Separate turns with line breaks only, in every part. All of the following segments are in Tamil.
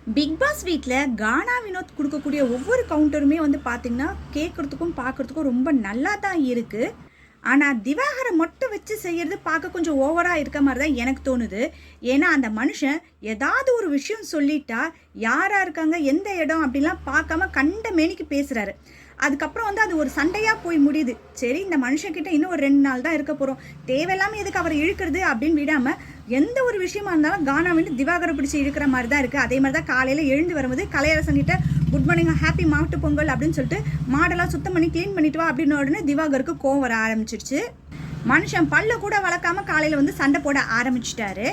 பிக் பாஸ் வீட்டில் கானா வினோத் கொடுக்கக்கூடிய ஒவ்வொரு கவுண்டருமே வந்து பார்த்திங்கன்னா கேட்குறதுக்கும் பார்க்குறதுக்கும் ரொம்ப நல்லா தான் இருக்குது. ஆனால் திவாகரை மட்டும் வச்சு செய்கிறது பார்க்க கொஞ்சம் ஓவராக இருக்க மாதிரி தான் எனக்கு தோணுது. ஏன்னா அந்த மனுஷன் ஏதாவது ஒரு விஷயம் சொல்லிட்டா யாராக இருக்காங்க எந்த இடம் அப்படிலாம் பார்க்காம கண்ட மேனிக்கு பேசுகிறாரு. அதுக்கப்புறம் வந்து அது ஒரு சண்டையாக போய் முடியுது. சரி, இந்த மனுஷன்கிட்ட இன்னும் ஒரு 2 நாள் தான் இருக்க போகிறோம், தேவையில்லாமல் எதுக்கு அவரை இழுக்கிறது அப்படின்னு விடாமல் எந்த ஒரு விஷயமா இருந்தாலும் கானா வந்து திவாகரை பிடிச்சி இழுக்கிற மாதிரி தான் இருக்குது. அதே மாதிரி தான் காலையில் எழுந்து வரும்போது கலையரசன்கிட்ட குட் மார்னிங் ஹாப்பி மாட்டு பொங்கல் அப்படின்னு சொல்லிட்டு மாடெல்லாம் சுத்தம் பண்ணி க்ளீன் பண்ணிட்டு வா அப்படின்னு உடனே திவாகருக்கு கோவம் வர ஆரம்பிச்சிருச்சு. மனுஷன் பல்ல கூட வளர்க்காம காலையில் வந்து சண்டை போட ஆரம்பிச்சிட்டாரு.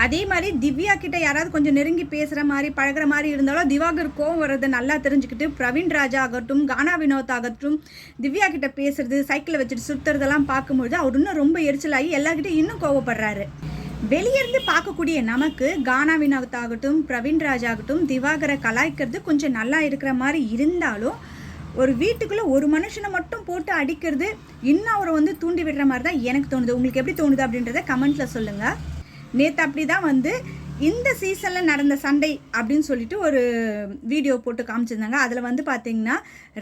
அதே மாதிரி திவ்யா கிட்ட யாராவது கொஞ்சம் நெருங்கி பேசுகிற மாதிரி பழகிற மாதிரி இருந்தாலும் திவாகர் கோவம் வர்றதை நல்லா தெரிஞ்சுக்கிட்டு பிரவீன் ராஜா ஆகட்டும் கானா வினோத் ஆகட்டும் திவ்யா கிட்ட பேசுறது சைக்கிளை வச்சுட்டு சுற்றுறதெல்லாம் பார்க்கும்பொழுது அவர் இன்னும் ரொம்ப எரிச்சலாகி எல்லார்கிட்டையும் இன்னும் கோவப்படுறாரு. வெளியிருந்து பார்க்கக்கூடிய நமக்கு கானா வினோத் ஆகட்டும் பிரவீன் ராஜா ஆகட்டும் திவாகரை கலாய்க்கிறது கொஞ்சம் நல்லா இருக்கிற மாதிரி இருந்தாலும் ஒரு வீட்டுக்குள்ளே ஒரு மனுஷனை மட்டும் போட்டு அடிக்கிறது இன்னும் அவரை வந்து தூண்டி விடுற மாதிரி தான் எனக்கு தோணுது. உங்களுக்கு எப்படி தோணுது அப்படின்றத கமெண்ட்டில் சொல்லுங்கள். நேற்று அப்படி தான் வந்து இந்த சீசனில் நடந்த சண்டை அப்படின்னு சொல்லிட்டு ஒரு வீடியோ போட்டு காமிச்சிருந்தாங்க. அதில் வந்து பார்த்தீங்கன்னா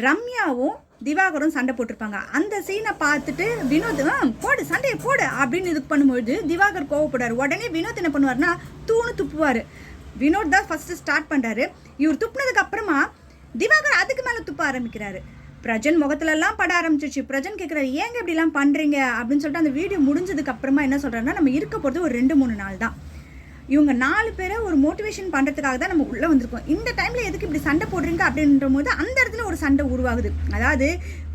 ரம்யாவும் திவாகரும் சண்டை போட்டிருப்பாங்க. அந்த சீனை பார்த்துட்டு வினோத் போடு சண்டையை போடு அப்படின்னு இது பண்ணும்பொழுது திவாகர் கோவப்படுறாரு. உடனே வினோத் என்ன பண்ணுவார்னா தூணு துப்புவார். வினோத் தான் ஃபஸ்ட்டு ஸ்டார்ட் பண்ணுறாரு. இவர் துப்புனதுக்கு அப்புறமா திவாகர் அதுக்கு மேலே துப்ப ஆரம்பிக்கிறாரு. பிரஜன் முகத்துலலாம் பட ஆரம்பிச்சிருச்சு. பிரஜன் கேட்குறாரு ஏங்க இப்படிலாம் பண்ணுறீங்க அப்படின்னு சொல்லிட்டு அந்த வீடியோ முடிஞ்சதுக்கு அப்புறமா என்ன சொல்கிறாருன்னா நம்ம இருக்க போகிறது ஒரு 2-3 நாள் தான். இவங்க 4 பேரை ஒரு மோட்டிவேஷன் பண்ணுறதுக்காக தான் நம்ம உள்ளே வந்திருக்கோம். இந்த டைமில் எதுக்கு இப்படி சண்டை போடுறீங்க அப்படின்ற போது அந்த இடத்துல ஒரு சண்டை உருவாகுது. அதாவது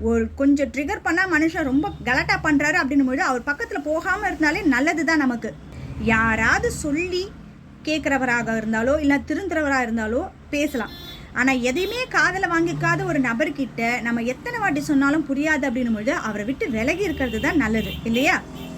ஒரு கொஞ்சம் ட்ரிகர் பண்ணால் மனுஷன் ரொம்ப கலாட்டா பண்ணுறாரு அப்படின்னும் போது அவர் பக்கத்தில் போகாமல் இருந்தாலே நல்லது தான் நமக்கு. யாராவது சொல்லி கேட்குறவராக இருந்தாலோ இல்லை திருந்துறவராக இருந்தாலோ பேசலாம். ஆனால் எதையுமே காதில் வாங்கிக்காத ஒரு நபர்கிட்ட நம்ம எத்தனை வாட்டி சொன்னாலும் புரியாது அப்படின்னும் பொழுது அவரை விட்டு விலகி இருக்கிறது தான் நல்லது இல்லையா?